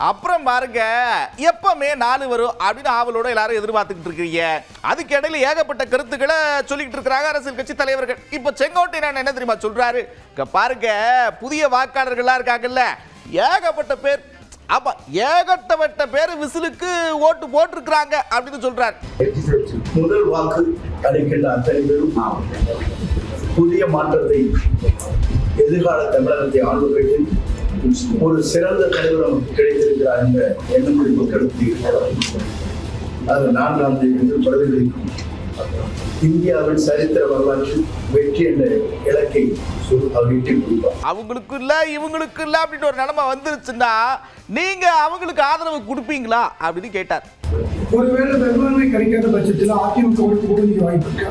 அப்புறம் பாருங்க எப்பவுமே 4 வரும் அப்படின்னு ஆவலோட எல்லாரும் எதிர்பார்த்துக்கிட்டு இருக்கீங்க. அதுக்கு இடையில ஏகப்பட்ட கருத்துக்களை சொல்லிட்டு இருக்கிறாங்க அரசியல் கட்சி தலைவர்கள். இப்ப செங்கோட்டையன் என்ன தெரியுமா சொல்றாரு? இங்க பாருங்க, புதிய வாக்காளர்கள்லாம் இருக்காங்கல்ல, ஏகப்பட்ட பேர், அப்ப ஏகப்பட்ட பேர் விசிலுக்கு ஓட்டு போட்டிருக்கிறாங்க அப்படின்னு சொல்றாரு. முதல் வாக்கு அளிக்கின்ற அத்தனை பேரும் புதிய மாற்றத்தை, எதிர்கால தமிழகத்தை ஆளுவதற்கு ஒரு சிறந்த தலைவர் நமக்கு கிடைத்திருக்கிறார் என்ற எண்ணங்களை மக்களுக்கு அது 4ஆம் தேதி பிரதிபலிக்கும். இந்தியாவின் சரித்திர வரலாற்றில் வெற்றி என்ற இலக்கை அவங்களுக்கு இல்ல இவங்களுக்கு இல்ல அப்படின்னு ஒரு நிலைமை வந்துருச்சுன்னா நீங்க அவங்களுக்கு ஆதரவு கொடுப்பீங்களா அப்படின்னு கேட்டார். ஒருவேளை பெரும்பான்மை கிடைக்காத பட்சத்தில் அதிமுக கூட நீங்க வாய்ப்பு இருக்கா?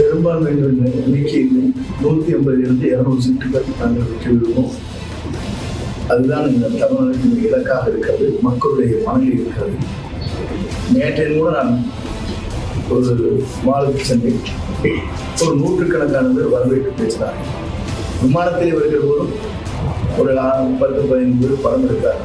பெரும்பான்மை எண்ணிக்கையில் 150 இருந்து 200 சீட்டுகள் நாங்கள் வெற்றி விடுவோம். அதுதான் இந்த தமிழ்நாட்டின் இலக்காக இருக்கிறது, மக்களுடைய மனதில் இருக்கிறது. நேற்றைய கூட நான் ஒரு மாலுக்கு சென்றேன். ஒரு 100கணக்கான பேர் வரவேற்று பேசினார்கள். விமானத்தில் வருகிற போதும் ஒரு 10-15 பேர் படம் எடுத்தார்.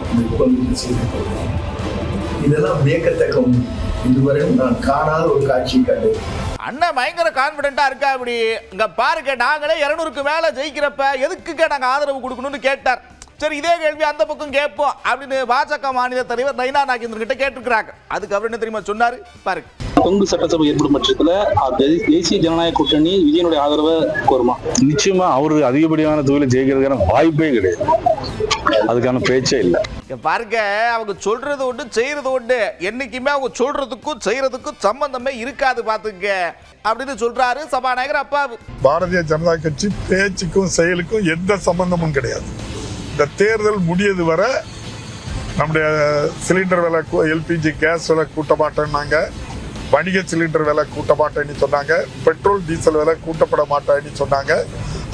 இதெல்லாம் வியக்கத்தக்க ஒன்று. இதுவரையும் நான் காணாத ஒரு காட்சியை கண்டேன். அண்ணன் பயங்கர கான்பிடண்டா இருக்கா. அப்படி இங்க பாருங்க, நாங்களே 200க்கு மேல ஜெயிக்கிறப்ப எதுக்குங்க நாங்க ஆதரவு கொடுக்கணும்னு கேட்டார். சரி, இதே கேள்வி அந்த பக்கம் கேட்போம் அப்படின்னு பாஜக மாநில தலைவர் நயினா நாகேந்திரன் கிட்ட கேட்டிருக்கிறாங்க. அதுக்கு அவர் என்ன தெரியுமா சொன்னாரு பாருங்க. கொங்கு சட்டசபை ஏற்படும் பட்சத்துல தேசிய ஜனநாயக கூட்டணி விஜயனுடைய ஆதரவை கோருமா? நிச்சயமா அவரு அதிகப்படியான தொகுதியில் ஜெயிக்கிறதுக்கான வாய்ப்பே கிடையாது, அதுக்கான பேச்சே இல்லை. பாருங்க, அவங்க சொல்றது ஒன்று செய்யறது ஒன்று. என்னைக்குமே அவங்க சொல்றதுக்கும் செய்யறதுக்கும் சம்பந்தமே இருக்காது பாத்துங்க அப்படின்னு சொல்றாரு சபாநாயகர் அப்பாவு. பாரதிய ஜனதா கட்சி பேச்சுக்கும் செயலுக்கும் எந்த சம்பந்தமும் கிடையாது. இந்த தேர்தல் முடியது வரை நம்முடைய சிலிண்டர் விலை, எல்பிஜி கேஸ் விலை கூட்ட மாட்டேன்னாங்க, வணிக சிலிண்டர் விலை கூட்ட மாட்டேன்னு சொன்னாங்க, பெட்ரோல் டீசல் விலை கூட்டப்பட மாட்டேன்னு சொன்னாங்க.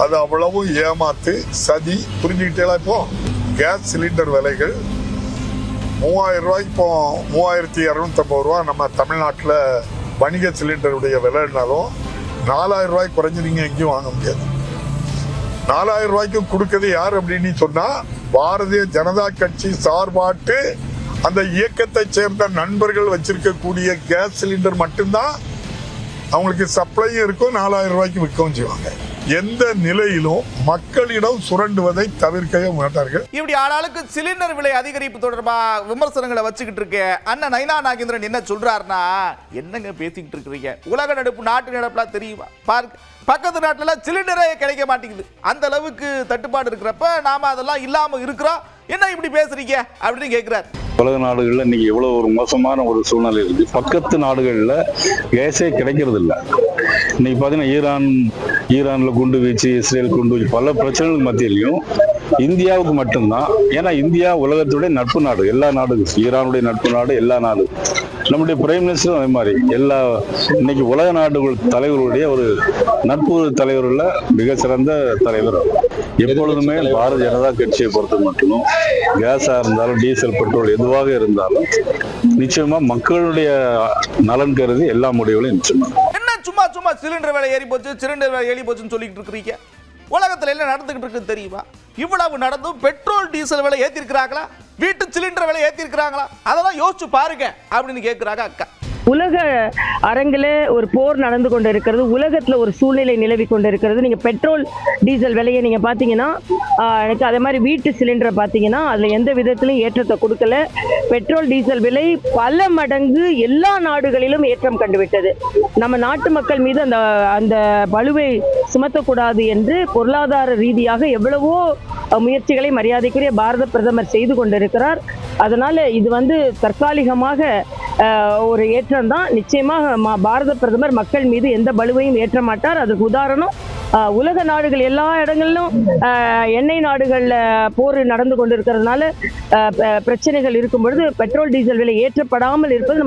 அது அவ்வளவும் ஏமாத்து, சதி. புரிஞ்சுக்கிட்டே இப்போ கேஸ் சிலிண்டர் விலைகள் 3000 ரூபாய், இப்போ 3250 ரூபா நம்ம தமிழ்நாட்டில் வணிக சிலிண்டருடைய விலைனாலும் 4000 ரூபாய் குறைஞ்சி நீங்கள் எங்கேயும் வாங்க முடியாது. 4000 ரூபாய்க்கு கொடுக்கறது யார் அப்படின்னு சொன்னா பாரதிய ஜனதா கட்சி சார்பாட்டு அந்த இயக்கத்தை சேர்ந்த நண்பர்கள் வச்சிருக்கக்கூடிய கேஸ் சிலிண்டர் மட்டும்தான் அவங்களுக்கு சப்ளையும் இருக்கும், 4000 ரூபாய்க்கு விற்கவும் செய்வாங்க. எந்த நிலையிலும் மக்களிடம் சுரண்டுவதை தவிர்க்கவே மாட்டார்கள். இப்படி ஆளாளுக்கு சிலிண்டர் விலை அதிகரிப்பு தொடர்பா விமர்சனங்களை வச்சுக்கிட்டு இருக்க அண்ணன் நயினா நாகேந்திரன் என்ன சொல்றாருன்னா, என்னங்க பேசிக்கிட்டு இருக்கிறீங்க, உலக நடப்பு நாட்டு நடப்புலாம் தெரியுமா பாருங்க, பக்கத்து நாட்டுல சிலிண்டரே கிடைக்க மாட்டேங்குது, அந்த அளவுக்கு தட்டுப்பாடு இருக்கிறப்ப நாம அதெல்லாம் இல்லாம இருக்கிறோம், என்ன இப்படி பேசுறீங்க அப்படின்னு கேட்கிறார். உலக நாடுகள்ல இன்னைக்கு எவ்வளவு ஒரு மோசமான ஒரு சூழ்நிலை இருக்கு. பக்கத்து நாடுகள்ல கேஸே கிடைக்கிறது இல்லை. இன்னைக்கு பாத்தீங்கன்னா ஈரான்ல குண்டு வீச்சு, இஸ்ரேல் குண்டு வீச்சு, பல பிரச்சனைகளுக்கு மத்தியிலையும் இந்தியாவுக்கு மட்டும்தான். ஏன்னா இந்தியா உலகத்துடைய நட்பு நாடு, எல்லா நாடுகளும் ஈரானுடைய நட்பு நாடு, எல்லா நாடு. நம்முடைய பிரைம் மினிஸ்டரும் அதே மாதிரி எல்லா இன்னைக்கு உலக நாடுகள் தலைவர்களுடைய ஒரு நட்பு தலைவர்ல மிக சிறந்த தலைவர். எப்பொழுதுமே பாரதிய ஜனதா கட்சியை பொறுத்த மட்டும் கேஸா இருந்தாலும் டீசல் பெட்ரோல் எதுவாக இருந்தாலும் நிச்சயமா மக்களுடைய நலன் கருதி எல்லா முடிவுகளும் நிச்சயமா. என்ன சும்மா சும்மா சிலிண்டர் விலை ஏறி போச்சு, சிலிண்டர் விலை ஏறி போச்சுன்னு சொல்லிட்டு இருக்கிறீங்க. உலகத்துல என்ன நடந்துகிட்டு இருக்கு தெரியுமா? இவ்வளவு நடந்தும் பெட்ரோல் டீசல் விலை ஏத்தி இருக்கிறாங்களா, வீட்டு சிலிண்டர் விலை ஏத்தி இருக்கிறாங்களா, அதெல்லாம் யோசிச்சு பாருங்க அப்படின்னு கேட்கிறாங்க அக்கா. உலக அரங்கில் ஒரு போர் நடந்து கொண்டு இருக்கிறது, உலகத்தில் ஒரு சூழ்நிலை நிலவி கொண்டு இருக்கிறது. நீங்கள் பெட்ரோல் டீசல் விலையை நீங்கள் பார்த்தீங்கன்னா, எனக்கு அதே மாதிரி வீட்டு சிலிண்டரை பார்த்தீங்கன்னா அதில் எந்த விதத்திலும் ஏற்றத்தை கொடுக்கல. பெட்ரோல் டீசல் விலை பல மடங்கு எல்லா நாடுகளிலும் ஏற்றம் கண்டுவிட்டது. நம்ம நாட்டு மக்கள் மீது அந்த பளுவை சுமத்தக்கூடாது என்று பொருளாதார ரீதியாக எவ்வளவோ முயற்சிகளை மரியாதைக்குரிய பாரத பிரதமர் செய்து கொண்டிருக்கிறார். அதனால இது தற்காலிகமாக ஒரு ஏற்றம் தான். நிச்சயமாக பாரத பிரதமர் மக்கள் மீது எந்த பளுவையும் ஏற்ற மாட்டார். அதுக்கு உதாரணம் உலக நாடுகள் எல்லா இடங்களிலும் எண்ணெய் நாடுகளில் போர் நடந்து கொண்டிருக்கிறதுனால பிரச்சனைகள் இருக்கும் பொழுது பெட்ரோல் டீசல் விலை ஏற்றப்படாமல் இருப்பது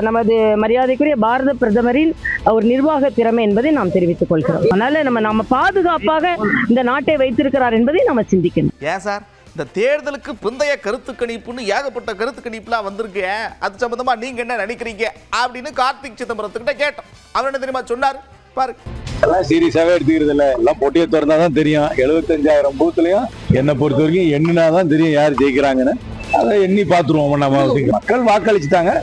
நமது மரியாதைக்குரிய பாரத பிரதமரின் ஒரு நிர்வாக திறமை என்பதை நாம் தெரிவித்துக் கொள்கிறோம். அதனால நம்ம பாதுகாப்பாக இந்த நாட்டை வைத்திருக்கிறார் என்பதை நம்ம சிந்திக்கணும். ஏன் சார், இந்த தேர்தலுக்கு பிந்தைய கருத்து கணிப்புன்னு ஏகப்பட்ட கருத்து கணிப்புலாம் வந்திருக்கு, அது சம்பந்தமா நீங்க என்ன நினைக்கிறீங்க அப்படின்னு கார்த்திக் சிதம்பரத்துக்கிட்ட கேட்டோம். அவர் என்ன தெரியுமா சொன்னாரு பாரு. எல்லாம் சீரியஸாவே எடுத்துக்கிறது இல்ல, எல்லாம் பொட்டியை திறந்தாதான் தெரியும். 75,000 பூத்துலயும் என்னை பொறுத்த வரைக்கும் எண்ணினாதான் தெரியும் யார் ஜெயிக்கிறாங்கன்னு. அதை எண்ணி பார்த்துருவோம். நம்ம மக்கள் வாக்களிச்சுட்டாங்க.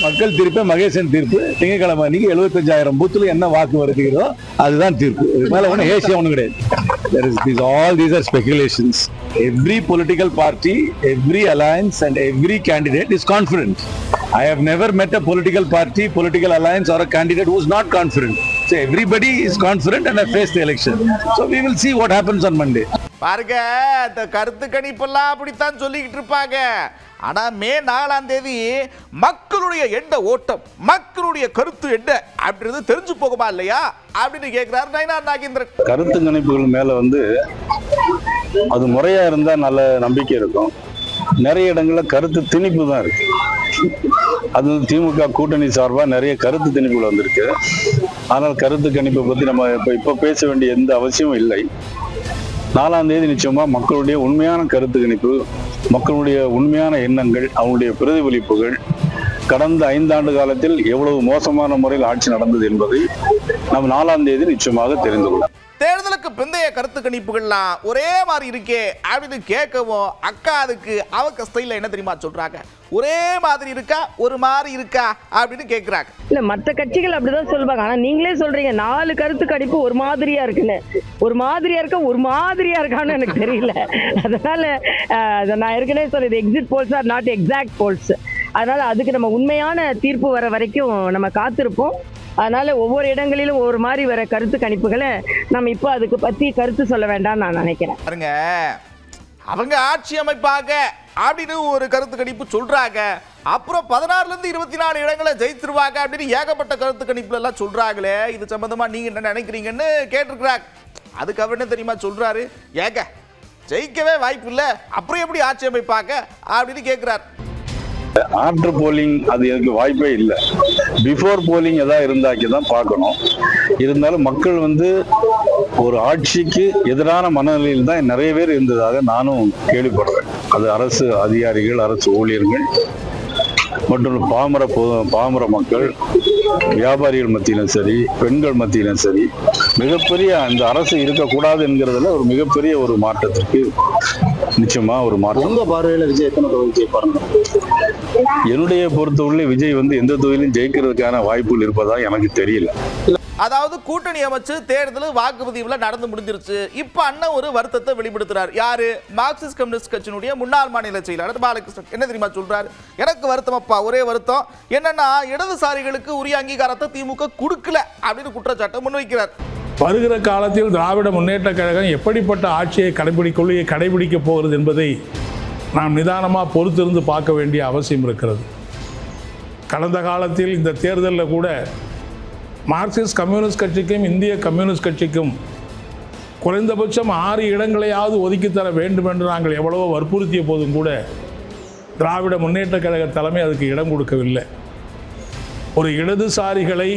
மக்கள் தீர்ப்பு மகேசன் தீர்ப்பு. திங்கட்கிழமை அன்னைக்கு 75,000 பூத்துல என்ன வாக்கு வருகிறதோ அதுதான் தீர்ப்பு. இது மேல ஒன்றும் ஏசியா ஒன்றும் கிடையாது. All these are speculations. Every political party, every alliance and every candidate is confident. I have never met a political party, political alliance or a candidate who is not confident. So everybody is confident and have faced the election. So we will see what happens on Monday. பாருங்க, இந்த கருத்து கணிப்பெல்லாம் அப்படித்தான் சொல்லிக்கிட்டு இருப்பாங்க. ஆனா மே 4ஆம் தேதி மக்களுடைய எண்ண ஓட்டம், மக்களுடைய கருத்து என்ன அப்படின்றது தெரிஞ்சு போகுமா இல்லையா அப்படின்னு கேட்கிறார் நயினார் நாகேந்திரன். கருத்து கணிப்புகள் மேல அது முறையா இருந்தா நல்ல நம்பிக்கை இருக்கும். நிறைய இடங்கள்ல கருத்து திணிப்பு தான் இருக்கு. அது திமுக கூட்டணி சார்பா நிறைய கருத்து திணிப்புகள் வந்திருக்கு. ஆனால் கருத்து கணிப்பை பத்தி நம்ம இப்ப பேச வேண்டிய எந்த அவசியமும் இல்லை. 4ஆம் தேதி நிச்சயமா மக்களுடைய உண்மையான கருத்து கணிப்பு, மக்களுடைய உண்மையான எண்ணங்கள், அவங்களுடைய பிரதிபலிப்புகள், கடந்த 5 ஆண்டு காலத்தில் எவ்வளவு மோசமான முறையில் ஆட்சி நடந்தது என்பதை நாம் 4ஆம் தேதி நிச்சயமாக தெரிந்து கொள்ளும். தேர்தலுக்கு பிந்தைய கருத்து கணிப்புகள்லாம் ஒரே மாதிரி இருக்கே அப்படின்னு கேட்கவும் அக்கா அதுக்கு அவங்க ஸ்டைல என்ன தெரியுமா சொல்றாங்க? ஒரே மாதிரி இருக்கா, ஒரு மாதிரி இருக்கா அப்படின்னு கேட்கிறாங்க. இல்ல மற்ற கட்சிகள் அப்படிதான் சொல்லுவாங்க. ஆனா நீங்களே சொல்றீங்க 4 கருத்து கணிப்பு ஒரு மாதிரியா இருக்குன்னு. ஒரு மாதிரியா இருக்க, ஒரு மாதிரியா இருக்கான்னு எனக்கு தெரியல. அதனால நான் ஏற்கனவே சொல்றது exit polls are not exact polls. அதனால அதுக்கு நம்ம உண்மையான தீர்ப்பு வர வரைக்கும் நம்ம காத்திருப்போம். அதனால ஒவ்வொரு இடங்களிலும் ஒவ்வொரு மாதிரி வர கருத்து கணிப்புகளை நம்ம இப்போ அதுக்கு பத்தி கருத்து சொல்ல வேண்டாம்னு நான் நினைக்கிறேன். பாருங்க, அவங்க ஆட்சி அமைப்பாங்க அப்படின்னு ஒரு கருத்து கணிப்பு சொல்றாங்க. அப்புறம் 16ல இருந்து 24 இடங்களை ஜெயிச்சிருவாங்க அப்படின்னு ஏகப்பட்ட கருத்து கணிப்புல எல்லாம் சொல்றாங்களே. இது சம்பந்தமா நீங்க என்ன நினைக்கிறீங்கன்னு கேட்டிருக்கிறாங்க. அதுக்கு அவர் என்ன தெரியுமா சொல்றாரு? ஏங்க ஜெயிக்கவே வாய்ப்பு இல்லை, அப்புறம் எப்படி ஆட்சி அமைப்பாங்க அப்படின்னு கேட்கிறார். ஆஃப்டர் போலிங் அது எனக்கு வாய்ப்பே இல்லை. பிஃபோர் போலிங் ஏதாவது இருந்தாக்கி தான் பார்க்கணும். இருந்தாலும் மக்கள் ஒரு ஆட்சிக்கு எதிரான மனநிலையில் தான் நிறைய பேர் இருந்ததாக நானும் கேள்விப்படுறேன். அது அரசு அதிகாரிகள், அரசு ஊழியர்கள் மற்றும் பாமர மக்கள், வியாபாரிகள் மத்தியிலும் சரி, பெண்கள் மத்தியிலும் சரி, மிகப்பெரிய அந்த அரசு இருக்கக்கூடாது என்கிறதுல ஒரு மிகப்பெரிய ஒரு மாற்றத்திற்கு நிச்சயமா ஒரு மாற்றம். உங்க பார்வையில விஜய் எத்தனை தொகுதி ஜெயிப்பாருங்க? என்னுடைய பொறுத்தவரை விஜய் எந்த தொகுதியிலும் ஜெயிக்கிறதுக்கான வாய்ப்புகள் இருப்பதா எனக்கு தெரியல. அதாவது கூட்டணி அமைச்சு தேர்தல் வாக்குப்பதிவுல நடந்து முடிஞ்சிருச்சு. இப்ப அண்ணன் ஒரு வருத்தத்தை வெளிப்படுத்துறார். யாரு? மார்க்சிஸ்ட் கம்யூனிஸ்ட் கட்சியினுடைய முன்னாள் மாநில செயலாளர் பாலகிருஷ்ணன் என்ன தெரியுமா சொல்றாரு? எனக்கு வருத்தம் அப்பா, ஒரே வருத்தம் என்னன்னா இடதுசாரிகளுக்கு உரிய அங்கீகாரத்தை திமுக கொடுக்கல அப்படின்னு குற்றச்சாட்டை முன்வைக்கிறார். வருகிற காலத்தில் திராவிட முன்னேற்ற கழகம் எப்படிப்பட்ட ஆட்சியை கடைபிடிக்க போகிறது என்பதை நாம் நிதானமாக பொறுத்திருந்து பார்க்க வேண்டிய அவசியம் இருக்கிறது. கடந்த காலத்தில் இந்த தேர்தலில் கூட மார்க்சிஸ்ட் கம்யூனிஸ்ட் கட்சிக்கும் இந்திய கம்யூனிஸ்ட் கட்சிக்கும் குறைந்தபட்சம் 6 இடங்களையாவது ஒதுக்கித்தர வேண்டும் என்று நாங்கள் எவ்வளவோ வற்புறுத்திய போதும் கூட திராவிட முன்னேற்ற கழக தலைமை அதுக்கு இடம் கொடுக்கவில்லை. ஒரு இடதுசாரிகளை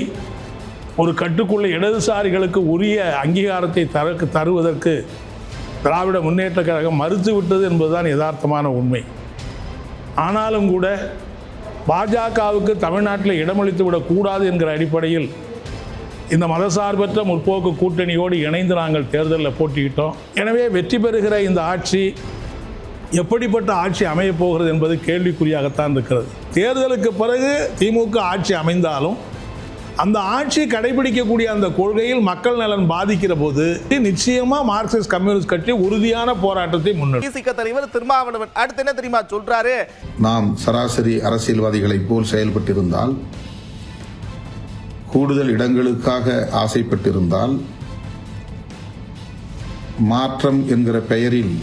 ஒரு கட்டுக்குள்ள இடதுசாரிகளுக்கு உரிய அங்கீகாரத்தை தருவதற்கு திராவிட முன்னேற்ற கழகம் மறுத்துவிட்டது என்பதுதான் யதார்த்தமான உண்மை. ஆனாலும் கூட பாஜகவுக்கு தமிழ்நாட்டில் இடமளித்து விடக்கூடாது என்கிற அடிப்படையில் இந்த மதசார்பற்ற முற்போக்கு கூட்டணியோடு இணைந்து நாங்கள் தேர்தலில் போட்டியிட்டோம். எனவே வெற்றி பெறுகிற இந்த ஆட்சி எப்படிப்பட்ட ஆட்சி அமையப் போகிறது என்பது கேள்விக்குறியாகத்தான் இருக்கிறது. தேர்தலுக்கு பிறகு திமுக ஆட்சி அமைந்தாலும் அந்த ஆட்சி கடைபிடிக்கக்கூடிய அந்த கொள்கையில் மக்கள் நலன் பாதிக்கிற போது நிச்சயமா மார்க்சிஸ்ட் கம்யூனிஸ்ட் கட்சி உறுதியான போராட்டத்தை முன்னெடுக்கும். தலைவர் திருமாவளவன் அடுத்து என்ன தெரியுமா சொல்றாரு? நாம் சராசரி அரசியல்வாதிகளைப் போல் செயல்பட்டிருந்தால், கூடுதல் இடங்களுக்காக ஆசைப்பட்டிருந்தால், மாற்றம் என்கிற பெயரில்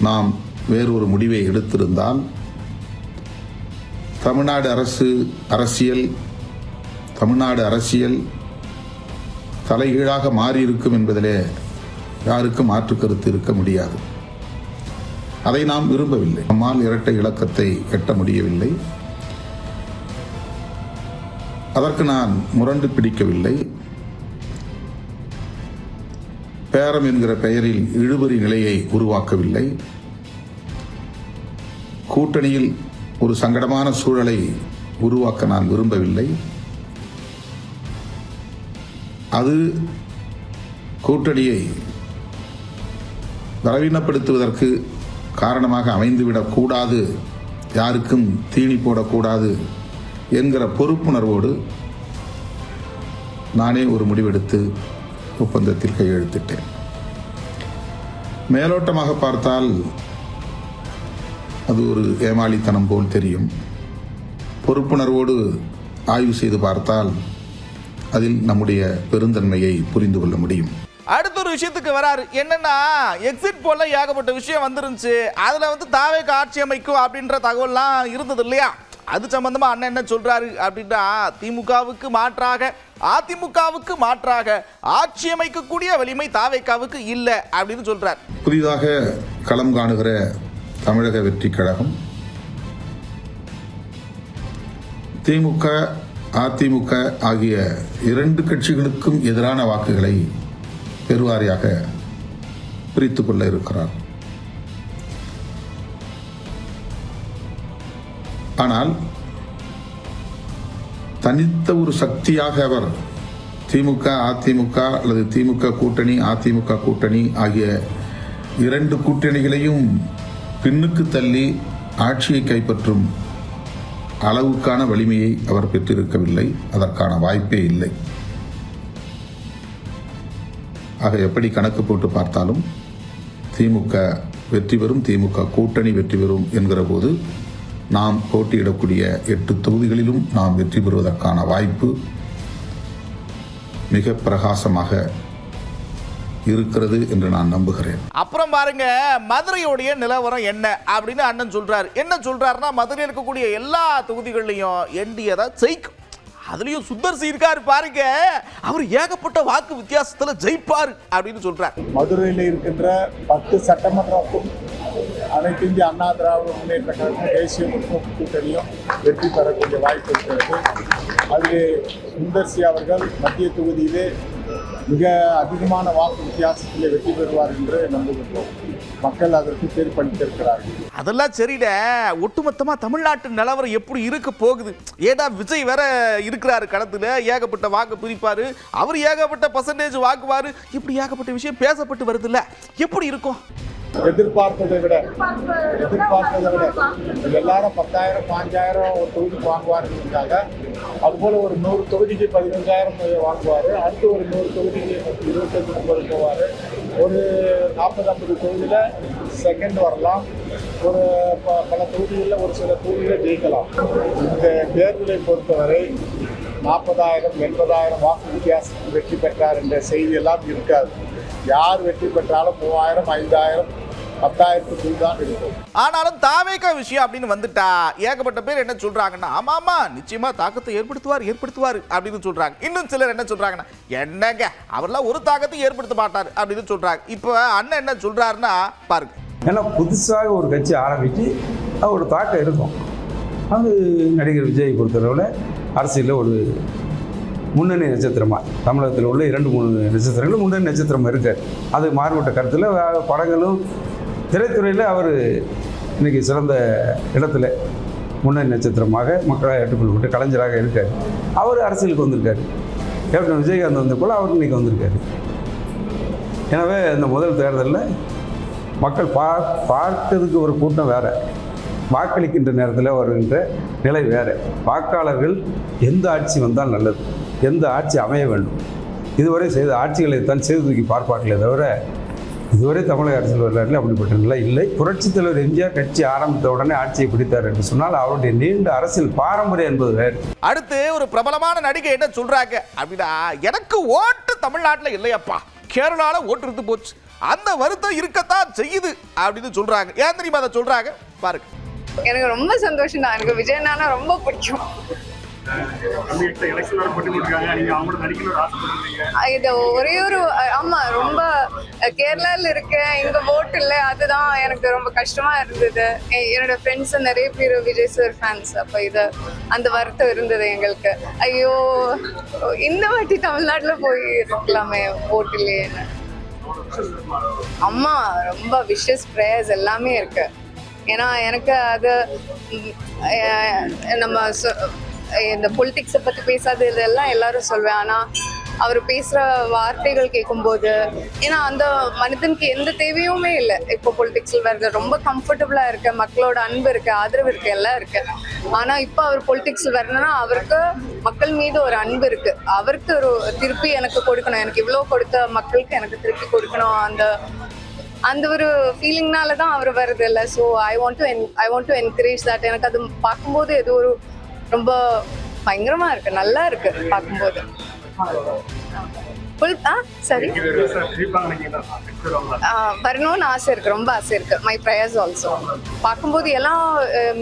நாம் வேறொரு முடிவை எடுத்திருந்தால், தமிழ்நாடு அரசியல் தலைகீழாக மாறியிருக்கும் என்பதிலே யாருக்கும் மாற்று கருத்து இருக்க முடியாது. அதை நாம் விரும்பவில்லை. நம்மால் இரட்டை இலக்கத்தை எட்ட முடியவில்லை. அதற்கு நான் முரண்டு பிடிக்கவில்லை. பேரம் என்கிற பெயரில் இழுபறி நிலையை உருவாக்கவில்லை. கூட்டணியில் ஒரு சங்கடமான சூழலை உருவாக்க நான் விரும்பவில்லை. அது கூட்டணியை பலவீனப்படுத்துவதற்கு காரணமாக அமைந்துவிடக்கூடாது, யாருக்கும் தீனி போடக்கூடாது என்கிற பொறுப்புணர்வோடு நானே ஒரு முடிவெடுத்து ஒப்பந்தத்தில் கையெழுத்திட்டேன். மேலோட்டமாக பார்த்தால் அது ஒரு ஏமாளித்தனம் போல் தெரியும். பொறுப்புணர்வோடு ஆய்வு செய்து பார்த்தால் அதில் நம்முடைய பெருந்தன்மையை புரிந்து கொள்ள முடியும். அடுத்த ஒரு விஷயத்துக்கு வராரு. என்னன்னா, எக்ஸிட் போல ஏகப்பட்ட விஷயம் வந்துருந்துச்சு. அதுல தாவேக்கு ஆட்சி அமைக்கும் அப்படின்ற தகவல்லாம் இருந்தது இல்லையா? அது சம்பந்தமா அண்ணன் என்ன சொல்றாரு அப்படின்னா, திமுகவுக்கு மாற்றாக அதிமுகவுக்கு மாற்றாக ஆட்சி அமைக்கக்கூடிய வலிமை தாவேக்காவுக்கு இல்லை அப்படின்னு சொல்றார். புதிதாக களம் காணுகிற தமிழக வெற்றி கழகம் திமுக அதிமுக ஆகிய இரண்டு கட்சிகளுக்கும் எதிரான வாக்குகளை பெருவாரியாக பிரித்து கொள்ள இருக்கிறார். ஆனால் தனித்த ஒரு சக்தியாக அவர் திமுக அதிமுக அல்லது திமுக கூட்டணி அதிமுக கூட்டணி ஆகிய இரண்டு கூட்டணிகளையும் பின்னுக்கு தள்ளி ஆட்சியை கைப்பற்றும் அளவுக்கான வலிமையை அவர் பெற்றிருக்கவில்லை. அதற்கான வாய்ப்பே இல்லை. ஆக எப்படி கணக்கு போட்டு பார்த்தாலும் திமுக வெற்றி பெறும், திமுக கூட்டணி வெற்றி பெறும் என்கிற போது நாம் போட்டியிடக்கூடிய 8 தொகுதிகளிலும் நாம் வெற்றி பெறுவதற்கான வாய்ப்பு மிக பிரகாசமாக இருக்கிறது என்று நான் நம்புகிறேன். அப்புறம் பாருங்க, மதுரையுடைய நிலவரம் என்ன அப்படின்னு அண்ணன் சொல்றாரு. என்ன சொல்றாருன்னா, மதுரையில் இருக்கக்கூடிய எல்லா தொகுதிகளிலையும் என்டிஏ தான் ஜெயிக்கும். அதுலயும் சுந்தர் சி இருக்காரு பாருங்க, அவர் ஏகப்பட்ட வாக்கு வித்தியாசத்துல ஜெயிப்பாரு அப்படின்னு சொல்றாரு. மதுரையில் இருக்கின்ற 10 சட்டமன்றக்கும் அனைத்து இந்திய அண்ணா திராவிட முன்னேற்ற கழகம் தேசிய முற்போக்கு கூட்டணியும் வெற்றி பெறக்கூடிய வாய்ப்பு இருக்கிறது. அதிலே சுந்தர் சி அவர்கள் மத்திய தொகுதியிலே மிக அதிகமான வாக்கு வித்தியாசத்திலே வெற்றி பெறுவார் என்று நம்புகின்றோம். மக்கள் அதற்கு தீர்ப்பளித்திருக்கிறார்கள். அதெல்லாம் சரிட, ஒட்டுமொத்தமா தமிழ்நாட்டு நிலவரம் எப்படி இருக்க போகுது? ஏடா விஜய் வேற இருக்கிறாரு களத்துல, ஏகப்பட்ட வாக்கு பிரிப்பாரு, அவர் ஏகப்பட்ட பர்சன்டேஜ் வாக்குவாரு, இப்படி ஏகப்பட்ட விஷயம் பேசப்பட்டு வருது இல்ல, எப்படி இருக்கும்? எதிர்பார்த்ததை விட எல்லாரும் 10,000 5,000 ஒரு தொகுதிக்கு வாங்குவாருங்கிறதுக்காக அதுபோல ஒரு 100 தொகுதிக்கு 15,000 வாங்குவார். அடுத்து ஒரு 100 தொகுதிக்கு 25-30 போவார். ஒரு 40-50 தொகுதியில் செகண்ட் வரலாம். ஒரு பல தொகுதிகளில் ஒரு சில தொகுதிகளை ஜெயிக்கலாம். இந்த தேர்தலை பொறுத்தவரை 40,000 80,000 வாக்கு வித்தியாசத்தில் வெற்றி பெற்றார் என்ற செய்தியெல்லாம் இருக்காது. யார் வெற்றி பெற்றாலும் 3,000 5,000 10,000 தான் இருக்கும். ஆனாலும் தாவேகா விஷயம் அப்படின்னு வந்துட்டா ஏகப்பட்ட பேர் என்ன சொல்றாங்கன்னா, ஆமாமா நிச்சயமா தாக்கத்தை ஏற்படுத்துவார் அப்படின்னு சொல்றாங்க. இன்னும் சிலர் என்ன சொல்றாங்கன்னா, என்னங்க அவர்லாம் ஒரு தாக்கத்தை ஏற்படுத்த மாட்டார் அப்படின்னு சொல்றாங்க. இப்போ அண்ணன் என்ன சொல்றாருன்னா பாருங்க. ஏன்னா புதுசாக ஒரு கட்சி ஆரம்பித்து ஒரு தாக்கம் இருக்கும். அது நடிகர் விஜய் பொறுத்தளவில் அரசியலில் ஒரு முன்னணி நட்சத்திரமாக தமிழகத்தில் உள்ள 2-3 நட்சத்திரங்களும் முன்னணி நட்சத்திரம் இருக்கார். அது மாறுபட்ட கருத்தில் படங்களும் திரைத்துறையில் அவர் இன்றைக்கி சிறந்த இடத்துல முன்னணி நட்சத்திரமாக மக்களால் ஏற்றுக்கொள்ளப்பட்டு கலைஞராக இருக்கார். அவர் அரசியலுக்கு வந்திருக்காரு. கேப்டன் விஜயகாந்த் வந்த போல் அவர் இன்றைக்கி வந்திருக்காரு. எனவே இந்த முதல் தேர்தலில் மக்கள் பார்க்கிறதுக்கு ஒரு கூட்டம் வேறு, வாக்களிக்கின்ற நேரத்தில் வருகின்ற நிலை வேறு. வாக்காளர்கள் எந்த ஆட்சி வந்தால் நல்லது, எந்த ஆட்சி அமைய வேண்டும், இதுவரை செய்த ஆட்சிகளை தான் செய்து தூக்கி பார்ப்பார்களே தவிர இதுவரை தமிழக அரசியல் வரலாற்றில் அப்படிப்பட்ட நிலை இல்லை. புரட்சித் தலைவர் எம்ஜிஆர் கட்சி ஆரம்பித்த உடனே ஆட்சியை பிடித்தார் என்று சொன்னால் அவருடைய நீண்ட அரசியல் பாரம்பரியம் என்பது வேறு. அடுத்து ஒரு பிரபலமான நடிகை என்ன சொல்றாங்க அப்படின்னா, எனக்கு ஓட்டு தமிழ்நாட்டில் இல்லையப்பா, கேரளால ஓட்டு இருந்து போச்சு, அந்த வருத்தம் இருக்கத்தான் செய்யுது அப்படின்னு சொல்றாங்க. ஏன் தெரியுமா அதை சொல்றாங்க பாருங்க. எனக்கு ரொம்ப சந்தோஷம் தான். எனக்கு விஜயண்ணா ரொம்ப பிடிக்கும். இது ஒரே ஒரு ஆமா, ரொம்ப கேரளால இருக்க இங்க ஓட்டு இல்லை, அதுதான் எனக்கு ரொம்ப கஷ்டமா இருந்தது. என்னோட ஃப்ரெண்ட்ஸ் நிறைய பேர் விஜய் சார் ஃபேன்ஸ். அப்ப இது அந்த வருத்தம் இருந்தது எங்களுக்கு. ஐயோ, இந்த வாட்டி தமிழ்நாட்டுல போய் இருக்கலாமே ஓட்டு இல்லையேன்னு. அம்மா ரொம்ப விஷஸ் ப்ரேயர்ஸ் எல்லாமே இருக்கு. ஏன்னா எனக்கு அது நம்ம இந்த பொலிட்டிக்ஸை பற்றி பேசாது இதெல்லாம் எல்லாரும் சொல்வேன். ஆனால் அவர் பேசுற வார்த்தைகள் கேட்கும்போது. ஏன்னா அந்த மனிதனுக்கு எந்த தேவையுமே இல்லை இப்போ பொலிட்டிக்ஸ்ல வருது. ரொம்ப கம்ஃபர்டபுளா இருக்கு, மக்களோட அன்பு இருக்கு, ஆதரவு இருக்கு, எல்லாம் இருக்கு. ஆனா இப்போ அவர் பொலிட்டிக்ஸ்ல வரணும்னா அவருக்கு மக்கள் மீது ஒரு அன்பு இருக்கு. அவருக்கு ஒரு திருப்பி எனக்கு கொடுக்கணும், எனக்கு இவ்வளவு கொடுத்த மக்களுக்கு எனக்கு திருப்பி கொடுக்கணும், அந்த ஒரு ஃபீலிங்னால தான் அவர் வருது இல்லை. So I want to encourage that. எனக்கு அது பார்க்கும்போது ஏதோ ஒரு ரொம்ப பயங்கரமா இருக்கு, நல்லா இருக்கு பார்க்கும்போது. சரி, வரணும்னு ஆசை இருக்கு, ரொம்ப ஆசை இருக்கு. My prayers also. பார்க்கும்போது எல்லாம்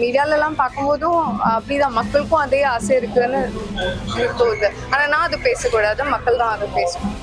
மீடியால எல்லாம் பார்க்கும்போதும் அப்படிதான், மக்களுக்கும் அதே ஆசை இருக்குன்னு தோணுது. ஆனா நான் அது பேசக்கூடாது, மக்கள் தான் அதை பேசணும்.